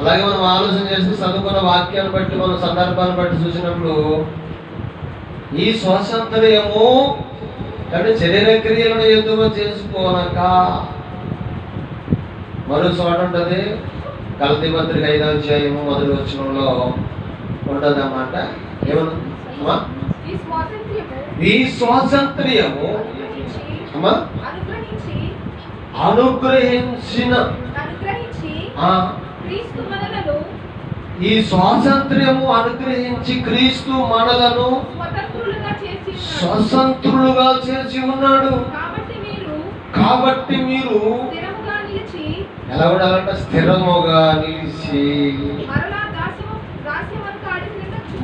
అలాగే మనం ఆలోచన చేసి చదువుకున్న వాక్యాన్ని బట్టి మనం సందర్భాన్ని బట్టి చూసినప్పుడు ఈ స్వాతంత్ర్యము అంటే శరీర క్రియలను ఎదురు చేసుకోనక, మరో చోట ఉంటుంది గలతీ పత్రిక 5వ అధ్యాయము 1వ వచనంలో ఉంటుంది అన్నమాట. ఏమన్నా ఈ స్వాతంత్ర్యము అనుగ్రహించిన ఈ స్వాతంత్ర్యము అనుగ్రహించి క్రీస్తు మనలను స్వతంత్రులుగా చేసి ఉన్నాడు. కాబట్టి మీరు ఎలా ఉండాలంట? స్థిరముగా నిలిచి,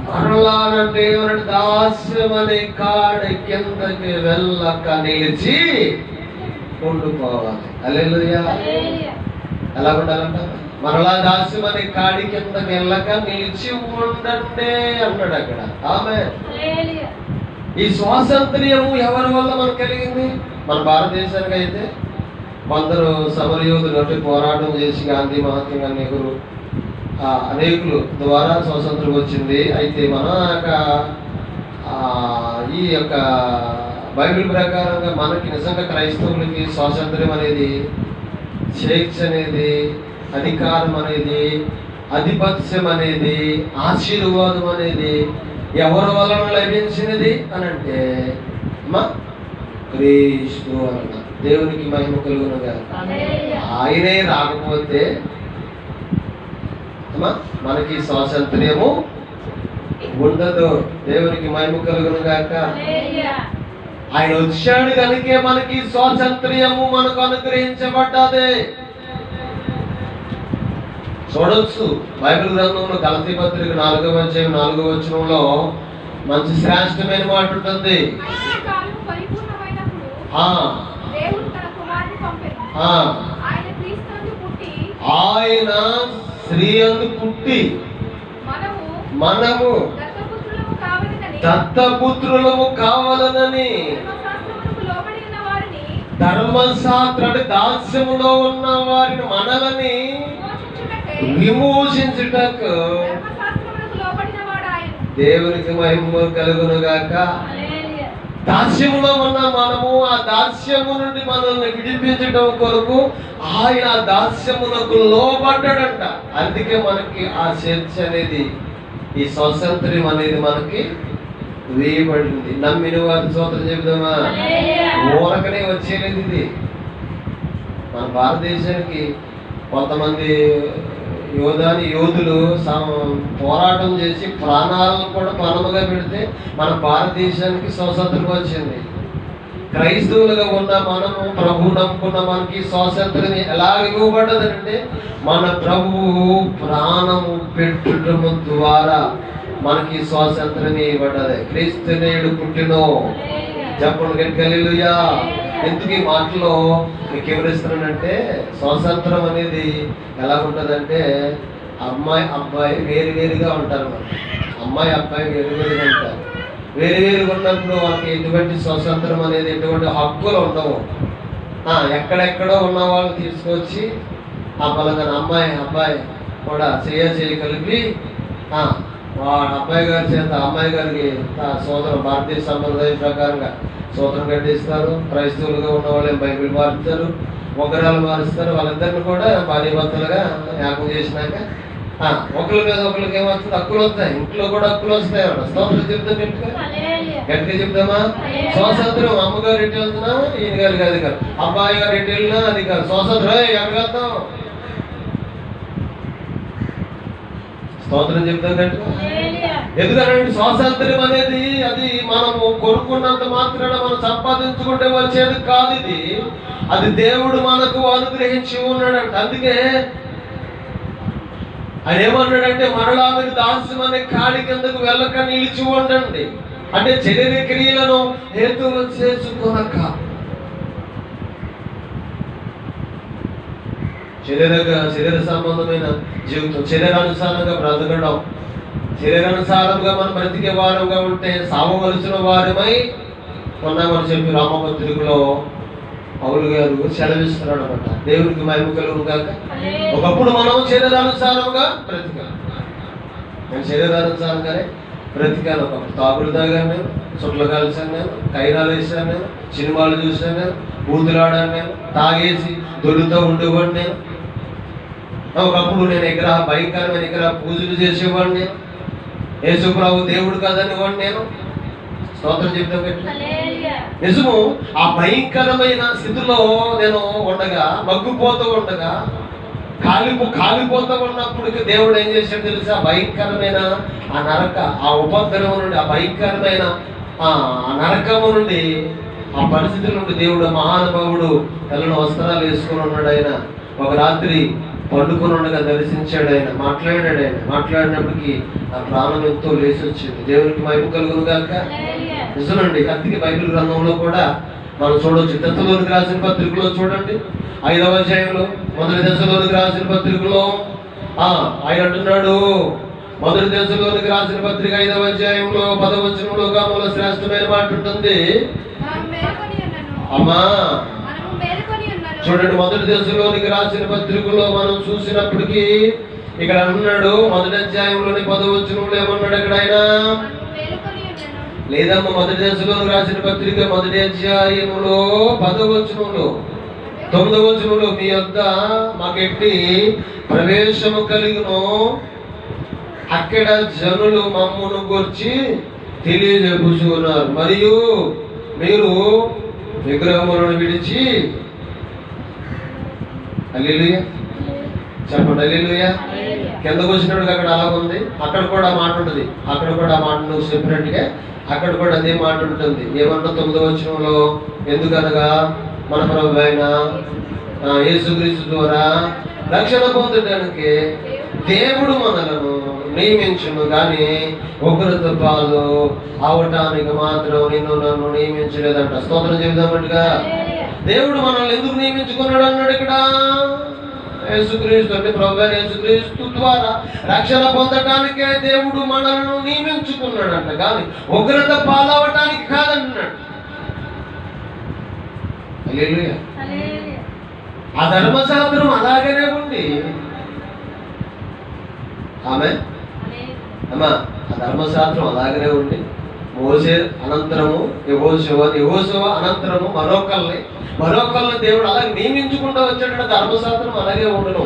మరలానంటే దాస్యం అనే కాడ కిందకి వెళ్ళక నిలిచి ఉండిపోవాలి. హల్లెలూయా. ఎలా ఉండాలంట? మరలా దాస్యం అనే కాడి కిందకి వెళ్ళక నిలిచి ఉండండి అన్నాడు అక్కడ. ఆమేన్. ఈ స్వాతంత్ర్యము ఎవరి వల్ల మనకు కలిగింది? మన భారతదేశానికి అయితే కొందరు సమరయోధులు అంటే పోరాటం చేసి గాంధీ, మహాత్మా గాంధీ, నెహ్రూ అనేకులు ద్వారా స్వాతంత్రం వచ్చింది. అయితే మన ఈ యొక్క బైబిల్ ప్రకారంగా మనకి నిజంగా క్రైస్తవులకి స్వాతంత్ర్యం అనేది, స్వేచ్ఛ అనేది, అధికారం అనేది, ఆధిపత్యం అనేది, ఆశీర్వాదం అనేది ఎవరి వలన లభించినది అని అంటే క్రీస్తు వలన. దేవునికి మహిమ కలుగునుగా. ఆయనే రాకపోతే మనకి స్వాతంత్ర్యము ఉండదు. దేవునికి మహిమ కలుగునుగాక. ఆయన వచ్చాడు కనుకే మనకి స్వాతంత్ర్యము మనకు అనుగ్రహించబడ్డది. చూడొచ్చు బైబిల్ గ్రంథంలో గలతీ పత్రిక 4వ అధ్యాయం 4వ వచనంలో మంచి శ్రేష్టమైన మాట ఉంటుంది. ఆయన స్త్రీ అందు పుట్టి మనము దత్తపుత్రులము కావాలనని ధర్మశాస్త్ర దాస్యములో ఉన్న వారిని మనలని విమోచించుటకు దేవునికి మహిమ కలుగునుగాక. దాస్యములో ఉన్న మనము ఆ దాస్యము నుండి మనల్ని విడిపించడం కొరకు ఆయన దాస్యములకు లోబడ్డాడంట. అందుకే మనకి ఆ స్వేచ్ఛ అనేది, ఈ స్వాతంత్ర్యం అనేది మనకి వేయబడింది. నమ్మిన వారి స్తోత్రం చెబుదామా? ఊరకనే వచ్చేది ఇది. మన భారతదేశానికి కొంతమంది యోధులు పోరాటం చేసి ప్రాణాలను కూడా పణముగా పెడితే మన భారతదేశానికి స్వాతంత్రం వచ్చింది. క్రైస్తవులుగా ఉన్న మనము ప్రభువు నమ్ముకున్న మనకి స్వాతంత్రం ఎలా ఇవ్వబడ్డదంటే మన ప్రభువు ప్రాణము పెట్టడము ద్వారా మనకి స్వాతంత్రం ఇవ్వబడ్డది. క్రీస్తు నేడు పుట్టినో చెప్పండి గట్టిగా హల్లెలూయా. ఎందుకు ఈ మాటలో మీకు వివరిస్తున్నానంటే స్వాతంత్రం అనేది ఎలా ఉంటుందంటే అమ్మాయి అబ్బాయి వేరువేరుగా ఉంటారు. అమ్మాయి అబ్బాయి వేరువేరుగా ఉంటారు. వేరువేరుగా ఉన్నప్పుడు వాళ్ళకి ఎటువంటి స్వాతంత్రం అనేది, ఎటువంటి హక్కులు ఉండవు. ఎక్కడెక్కడో ఉన్న వాళ్ళు తీసుకొచ్చి ఆ పలంగా అమ్మాయి అబ్బాయి కూడా చేయి కలిపి అబ్బాయి గారి చేత అమ్మాయి గారికి సోదరం భారతీయ సంప్రదాయం ప్రకారంగా సోదరం కట్టిస్తారు. క్రైస్తవులుగా ఉన్న వాళ్ళు బైబిల్ మారుస్తారు, ఉంగరాలు మారుస్తారు. వాళ్ళిద్దరిని కూడా భార్యాభర్తలుగా యాగం చేసినాక ఒకరి మీద ఒకరికి ఏమవుతుంది? హక్కులు వస్తాయి. ఇంట్లో కూడా హక్కులు వస్తాయి. స్తోత్రం చెప్తాం గట్టిగా చెప్తామా? స్వాతంత్రం అమ్మగారు ఎటు వెళ్తున్నా ఈయన గారికి అది కాదు, అబ్బాయి గారు ఎటు వెళ్ళినా అది కాదు. స్వాతంత్రం ఎక్కడికి వెళ్తాం? స్తోత్రం చెప్తాం గట్టిగా. ఎందుకంటే స్వాతంత్ర్యం అనేది అది మనము కొనుక్కున్నంత మాత్రాన మనం సంపాదించుకుంటే వచ్చేది కాదు. అది దేవుడు మనకు అనుగ్రహించి ఉన్నాడంట. అందుకే ఆయన ఏమన్నాడంటే మరలా మీరు దాస్యం అనే కాడి కిందకు వెళ్ళక నిలిచి ఉండండి. అంటే శరీర క్రియలను హేతువు చేసుకొనక, శరీర సంబంధమైన జీవితం, శరీరానుసారంగా బ్రతకడం, శరీరానుసారంగా మనం బ్రతికే వారంగా ఉంటే సావవలసిన వారమై ఉన్నామని చెప్పి రామపత్రికలో పౌలు గారు సెలవిస్తున్నాడు అనమాట. దేవునికి మహిమ కలుగును గాక. ఒకప్పుడు మనం శరీరానుసారంగా బ్రతికాం. నేను శరీరానుసారంగానే బ్రతికాను. ఒకప్పుడు తాగుడు తాగాను, నేను చుట్లు కలిసాను, నేను కైరాలు వేసాను, నేను సినిమాలు చూసాను, నేను బూతులాడాను, నేను తాగేసి దొరుకుతూ ఉండేవాడిని. నేను ఒకప్పుడు నేను భయంకరమైన విగ్రహ పూజలు చేసేవాడిని. నేను యేసుప్రభు దేవుడు కాదనేవాడిని. నేను స్తోత్రం చెప్తాం. నిజము, ఆ భయంకరమైన స్థితిలో నేను ఉండగా, మగ్గిపోతూ ఉండగా, కాలిపోతూ ఉన్నప్పుడు దేవుడు ఏం చేశాడు తెలుసా? భయంకరమైన ఆ నరక, ఆ ఉపద్రవం నుండి, ఆ భయంకరమైన ఆ నరకము నుండి, ఆ పరిస్థితుల నుండి దేవుడు మహానుభావుడు తెల్లని వస్త్రాలు వేసుకుని ఉన్నాడు. ఆయన ఒక రాత్రి పండుకొని ఉండగా దర్శించాడు. ఆయన మాట్లాడాడు. ఆయన మాట్లాడినప్పటికీ ఆ ప్రాణం ఎంతో లేచి వచ్చింది. దేవునికి మహిమ కలుగును గాక. నిజమండి. అందుకే బైబిల్ గ్రంథంలో కూడా మనం చూడవచ్చు. దశలోనికి రాసిన పత్రికలో చూడండి, 5వ అధ్యాయంలో, మొదటి దశలోనికి రాసిన పత్రికలో ఆయన అంటున్నాడు. మొదటి దశలోనికి రాసిన పత్రిక 5వ అధ్యాయంలో 10వ వచనంలో మూల శ్రేష్టమైన మాట ఉంటుంది. అమ్మా చూడండి, మొదటి దశలోనికి రాసిన పత్రికలో మనం చూసినప్పటికీ ఇక్కడ అన్నాడు, మొదటి అధ్యాయంలోని 10వ వచనంలో ఏమన్నాడు అక్కడ ఆయన? లేదమ్మా, మొదటి దశలోనికి రాసిన పత్రిక మొదటి అధ్యాయంలో 10వ వచనంలో 9వ వచనంలో, మీ యొద్ద మాకెట్టి ప్రవేశము కలిగినో అక్కడ జనులు మమ్మును గురించి తెలియజెప్పుచున్నారు, మరియు మీరు విగ్రహములను విడిచి, హల్లెలూయా చెప్పండి, హల్లెలూయా. కిందకు వచ్చినప్పుడు అక్కడ అలా ఉంది, అక్కడ కూడా మాట ఉంటుంది. అక్కడ కూడా మాట నువ్వు చెప్పినట్టుగా అక్కడ కూడా అదే మాట ఉంటుంది. ఏమన్నా 9వ వచనంలో, ఎందుకనగా మన ప్రభు అయిన యేసుక్రీస్తు ద్వారా రక్షణ పొందడానికి దేవుడు మనలను నియమించును, కానీ ఉగ్రత పాలు అవటానికి మాత్రం నిన్ను నన్ను నియమించలేదంట. స్తోత్రం చెబుదామట్టుగా. దేవుడు మనల్ని ఎందుకు నియమించుకున్నాడు అన్నాడు ఇక్కడ? యేసుక్రీస్తు అంటే ప్రభు యేసుక్రీస్తు ద్వారా రక్షణ పొందటానికే దేవుడు మనల్ని నియమించుకున్నాడంట, కానీ ఉగ్రత పాలవటానికి కాదంటున్నాడు. హల్లెలూయా. ఆ ధర్మశాస్త్రం అలాగనే ఉంది. ఆమె అమ్మా, ఆ ధర్మశాస్త్రం అలాగనే ఉంది. మోసే అనంతరము యెహోషువ అనంతరము మరొకళ్ళని దేవుడు అలాగే నియమించుకుంటూ వచ్చాడు. ధర్మశాస్త్రం అలాగే ఉండును,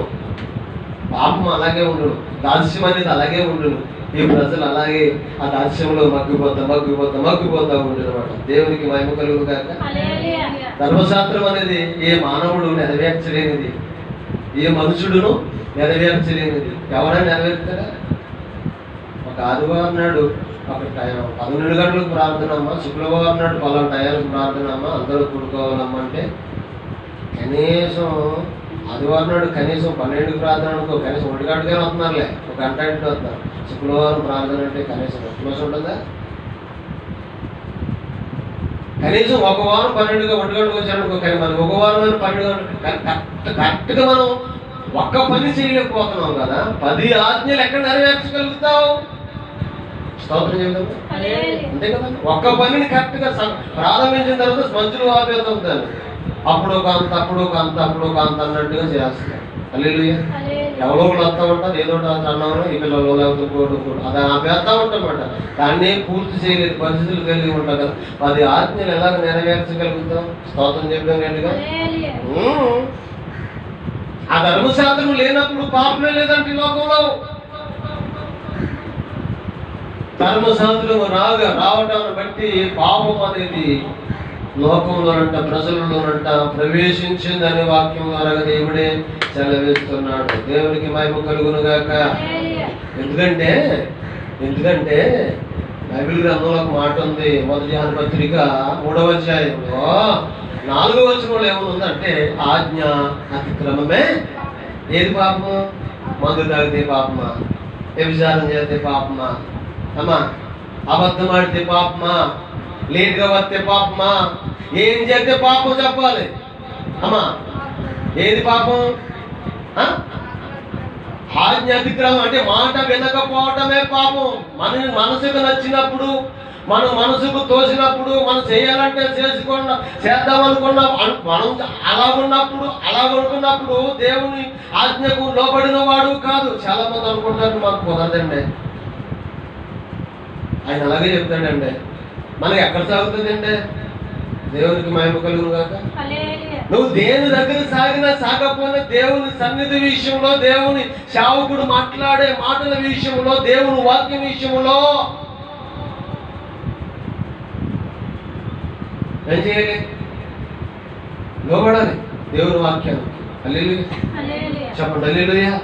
పాపం అలాగే ఉండును, దాస్యం అనేది అలాగే ఉండును. ఈ ప్రజలు అలాగే ఆ దాస్యంలో మగ్గిపోతా ఉండునమాట. దేవునికి మహిమ కలుగును గాక. ధర్మశాస్త్రం అనేది ఏ మానవుడు నెరవేర్చలేనిది, ఏ మనుషుడును నెరవేర్చలేనిది. ఎవరైనా నెరవేర్తారా? ఒక ఆదివారం నాడు ఒక 12 గంటలకు ప్రార్థన అమ్మా, శుక్రవారం నాడు 12 టయాలకు ప్రార్థన అమ్మా, అందరూ కూడుకోవాలమ్మా అంటే కనీసం ఆదివారం నాడు కనీసం 12కి ప్రార్థన అనుకో, కనీసం 1 గంటకే వస్తున్నారులే, 1 గంట ఇంటికి వస్తున్నారు. శుక్రవారం ప్రార్థన అంటే కనీసం 1 నిమిషం ఉంటుందా? కనీసం ఒక వారం 12 గంటలకు వచ్చారనుకో, కానీ మనం ఒక వారం 12 గంటలు కరెక్ట్గా మనం ఒక్క పని చేయలేకపోతున్నాం కదా. 10 ఆజ్ఞలు ఎక్కడ నెరవేర్చగలుగుతావు? స్తోత్రం చెబుతాం అంతే కదా. ఒక్క పనిని కరెక్ట్గా ప్రారంభించిన తర్వాత మంచులు ఆపేద్దాం దాన్ని, అప్పుడు ఒక అంత అన్నట్టుగా చేస్తాం. హల్లెలూయా. ఎవరో ఒకళ్ళు వస్తూ ఉంటారు, ఏదో అన్నాము, ఈ పిల్లలు లేకపోతే అది ఆపేస్తా ఉంటామన్నమాట. దాన్ని పూర్తి చేయలేదు పరిస్థితులు కలిగి ఉంటాం కదా. 10 ఆజ్ఞలు ఎలాగ నెరవేర్చగలుగుతాం? స్తోత్రం చెప్పడం ఏంటిగా. ఆ ధర్మశాస్త్రం లేనప్పుడు పాపమే లేదంటే లోకంలో. ధర్మశాస్త్రం రావటాన్ని బట్టి పాపం అనేది లోకంలోనంట, ప్రజలలోనంట ప్రవేశించిందనే వాక్యం ద్వారా దేవుడే సెలవిస్తున్నాడు. దేవునికి మహిమ కలుగును గాక. ఎందుకంటే బైబిల్ గ్రంథంలో ఒక మాట ఉంది. మొదటి యోహాను పత్రిక 3వ అధ్యాయంలో 4వ వచనంలో ఏమనుందంటే, ఆజ్ఞ అతిక్రమమే ఏది పాపము? మందు తాగితే పాపమా? వ్యభిచారం చేస్తే పాపమా? అమ్మా, అబద్ధం ఆడితే పాపమా? లేట్గా వస్తే పాపమా? ఏం చేస్తే పాపం చెప్పాలి అమ్మా? ఏది పాపం? ఆజ్ఞ అతిక్రమం అంటే మాట వినకపోవటమే పాపం. మనసుకు నచ్చినప్పుడు మనం మనసుకు తోసినప్పుడు మనం చేయాలంటే చేద్దామనుకున్న మనం అలాగున్నప్పుడు దేవుని ఆజ్ఞకు లోబడిన వాడు కాదు. చాలా మంది అనుకుంటారు మాకు కుదరదండి. ఆయన అలాగే చెప్తాడండి. మనకి ఎక్కడ సాగుతుందండి? దేవునికి మహిమ కలుగును గాక. నువ్వు దేని దగ్గర సాగకపోయినా దేవుని సన్నిధి విషయంలో, దేవుని సేవకుడు మాట్లాడే మాటల విషయంలో, దేవుని వాక్యం విషయంలో ఏం చేయాలి? లోబడాలి దేవుని వాక్యానికి. హల్లెలూయా చెప్పండి. హల్లెలూయా.